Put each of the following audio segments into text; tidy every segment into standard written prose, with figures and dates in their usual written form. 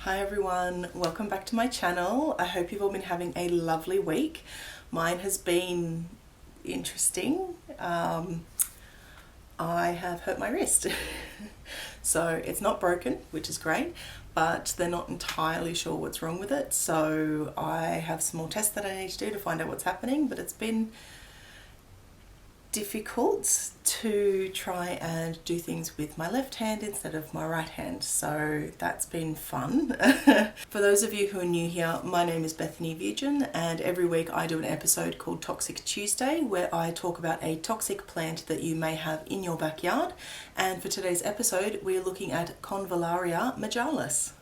Hi everyone, welcome back to my channel. I hope you've all been having a lovely week. Mine has been interesting. I have hurt my wrist. So it's not broken, which is great, but they're not entirely sure what's wrong with it. So I have some more tests that I need to do to find out what's happening, but it's been difficult to try and do things with my left hand instead of my right hand, so that's been fun. For those of you who are new here, my name is Bethany Vigin, and every week I do an episode called Toxic Tuesday where I talk about a toxic plant that you may have in your backyard. And for today's episode we're looking at Convallaria majalis.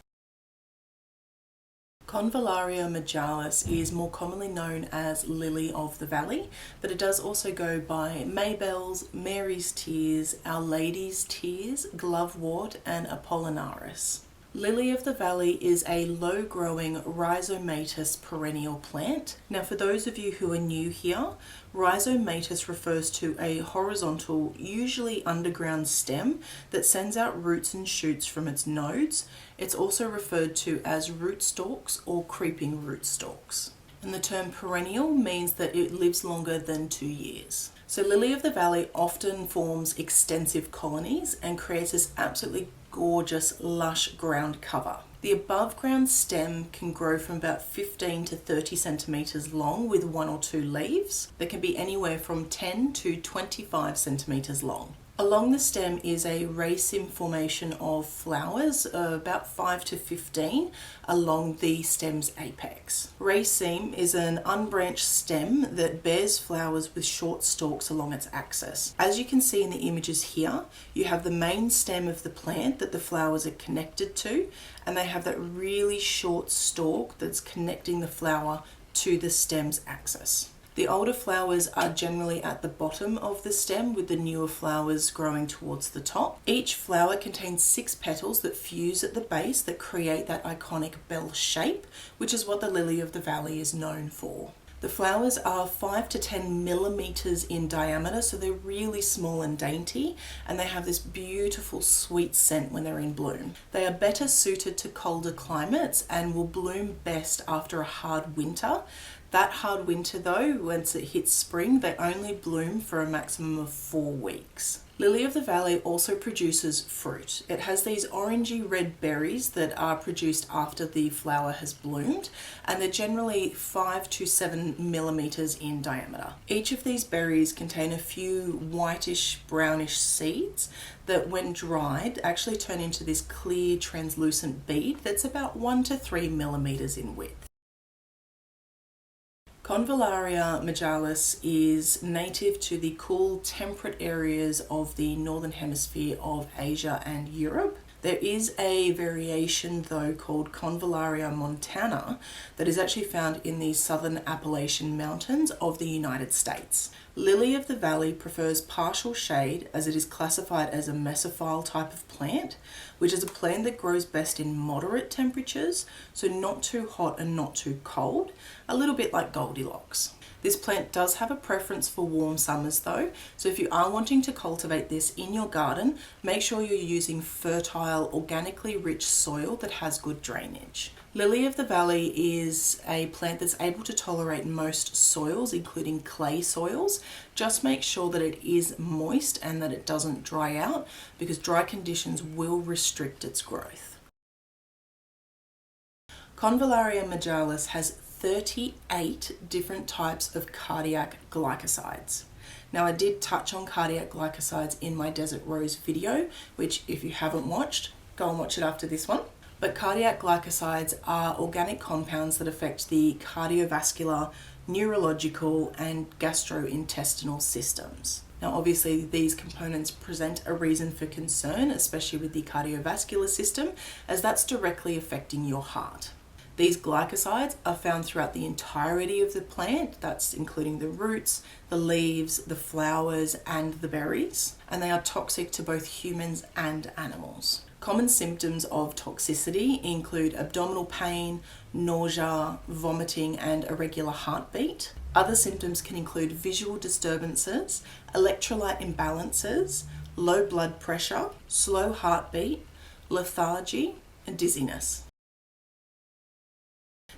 Convallaria majalis is more commonly known as Lily of the Valley, but it does also go by Maybelle's, Mary's Tears, Our Lady's Tears, Glovewort and Apollinaris. Lily of the Valley is a low-growing rhizomatous perennial plant. Now for those of you who are new here, rhizomatous refers to a horizontal, usually underground stem that sends out roots and shoots from its nodes. It's also referred to as rootstocks or creeping rootstocks. And the term perennial means that it lives longer than 2 years. So Lily of the Valley often forms extensive colonies and creates this absolutely gorgeous lush ground cover. The above ground stem can grow from about 15 to 30 centimeters long with 1 or 2 leaves. They can be anywhere from 10 to 25 centimeters long. Along the stem is a raceme formation of flowers, about 5 to 15 along the stem's apex. Raceme is an unbranched stem that bears flowers with short stalks along its axis. As you can see in the images here, you have the main stem of the plant that the flowers are connected to, and they have that really short stalk that's connecting the flower to the stem's axis. The older flowers are generally at the bottom of the stem, with the newer flowers growing towards the top. Each flower contains 6 petals that fuse at the base that create that iconic bell shape, which is what the Lily of the Valley is known for. The flowers are 5 to 10 millimeters in diameter, so they're really small and dainty, and they have this beautiful sweet scent when they're in bloom. They are better suited to colder climates and will bloom best after a hard winter. That hard winter though, once it hits spring, they only bloom for a maximum of 4 weeks. Lily of the Valley also produces fruit. It has these orangey red berries that are produced after the flower has bloomed, and they're generally 5 to 7 millimeters in diameter. Each of these berries contain a few whitish brownish seeds that when dried actually turn into this clear translucent bead that's about 1 to 3 millimeters in width. Convallaria majalis is native to the cool temperate areas of the northern hemisphere of Asia and Europe. There is a variation though called Convallaria montana that is actually found in the southern Appalachian Mountains of the United States. Lily of the Valley prefers partial shade as it is classified as a mesophile type of plant, which is a plant that grows best in moderate temperatures, so not too hot and not too cold, a little bit like Goldilocks. This plant does have a preference for warm summers though, so if you are wanting to cultivate this in your garden, make sure you're using fertile, organically rich soil that has good drainage. Lily of the Valley is a plant that's able to tolerate most soils, including clay soils. Just make sure that it is moist and that it doesn't dry out, because dry conditions will restrict its growth. Convallaria majalis has 38 different types of cardiac glycosides. Now I did touch on cardiac glycosides in my Desert Rose video, which if you haven't watched, go and watch it after this one. But cardiac glycosides are organic compounds that affect the cardiovascular, neurological and gastrointestinal systems. Now obviously these components present a reason for concern, especially with the cardiovascular system, as that's directly affecting your heart. These glycosides are found throughout the entirety of the plant, that's including the roots, the leaves, the flowers and the berries, and they are toxic to both humans and animals. Common symptoms of toxicity include abdominal pain, nausea, vomiting and irregular heartbeat. Other symptoms can include visual disturbances, electrolyte imbalances, low blood pressure, slow heartbeat, lethargy and dizziness.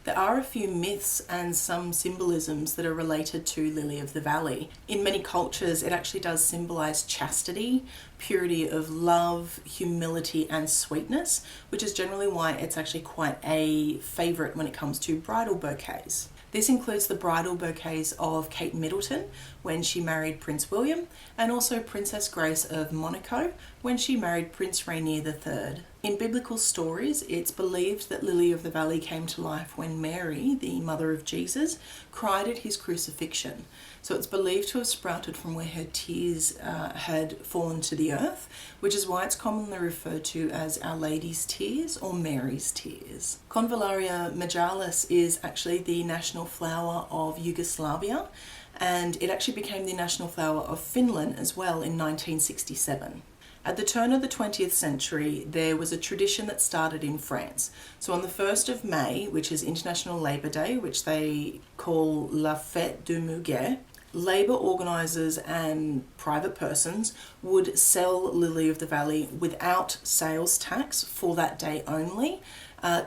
There are a few myths and some symbolisms that are related to Lily of the Valley. In many cultures, it actually does symbolize chastity, purity of love, humility, and sweetness, which is generally why it's actually quite a favorite when it comes to bridal bouquets. This includes the bridal bouquets of Kate Middleton when she married Prince William, and also Princess Grace of Monaco when she married Prince Rainier III. In biblical stories, it's believed that Lily of the Valley came to life when Mary, the mother of Jesus, cried at his crucifixion. So it's believed to have sprouted from where her tears had fallen to the earth, which is why it's commonly referred to as Our Lady's Tears or Mary's Tears. Convallaria majalis is actually the national flower of Yugoslavia, and it actually became the national flower of Finland as well in 1967. At the turn of the 20th century, there was a tradition that started in France. So on the 1st of May, which is International Labour Day, which they call La Fête du Muguet, labour organisers and private persons would sell Lily of the Valley without sales tax for that day only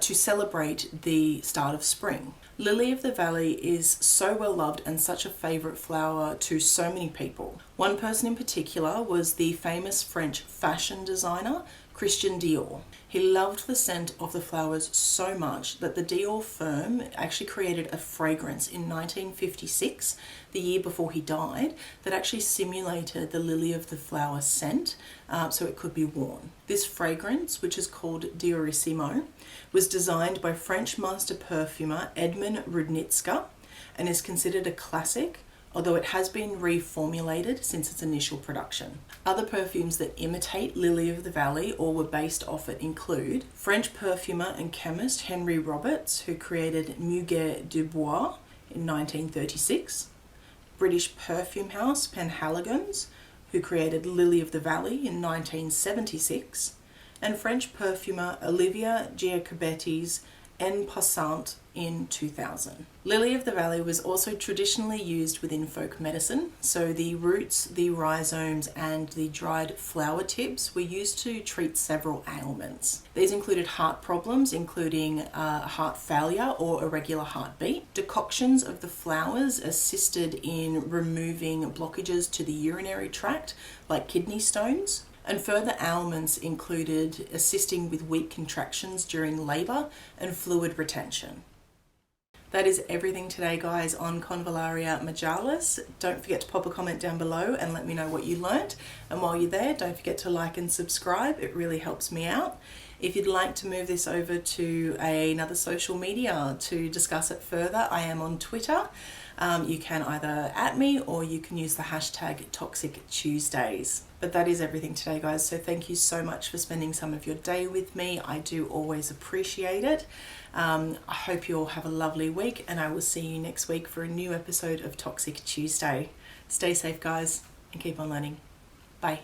to celebrate the start of spring. Lily of the Valley is so well loved and such a favourite flower to so many people. One person in particular was the famous French fashion designer Christian Dior. He loved the scent of the flowers so much that the Dior firm actually created a fragrance in 1956, the year before he died, that actually simulated the lily of the flower scent so it could be worn. This fragrance, which is called Diorissimo, was designed by French master perfumer Edmond Rudnitska and is considered a classic, although it has been reformulated since its initial production. Other perfumes that imitate Lily of the Valley or were based off it include French perfumer and chemist Henry Roberts, who created Muguet du Bois in 1936, British perfume house Penhaligon's, who created Lily of the Valley in 1976, and French perfumer Olivia Giacobetti's En Passant in 2000. Lily of the Valley was also traditionally used within folk medicine, so the roots, the rhizomes, and the dried flower tips were used to treat several ailments. These included heart problems, including heart failure or irregular heartbeat. Decoctions of the flowers assisted in removing blockages to the urinary tract, like kidney stones. And further ailments included assisting with weak contractions during labour and fluid retention. That is everything today, guys, on Convallaria majalis. Don't forget to pop a comment down below and let me know what you learnt. And while you're there, don't forget to like and subscribe. It really helps me out. If you'd like to move this over to another social media to discuss it further, I am on Twitter. You can either @ me or you can use the hashtag Toxic Tuesdays. But that is everything today, guys. So thank you so much for spending some of your day with me. I do always appreciate it. I hope you all have a lovely week, and I will see you next week for a new episode of Toxic Tuesday. Stay safe, guys, and keep on learning. Bye.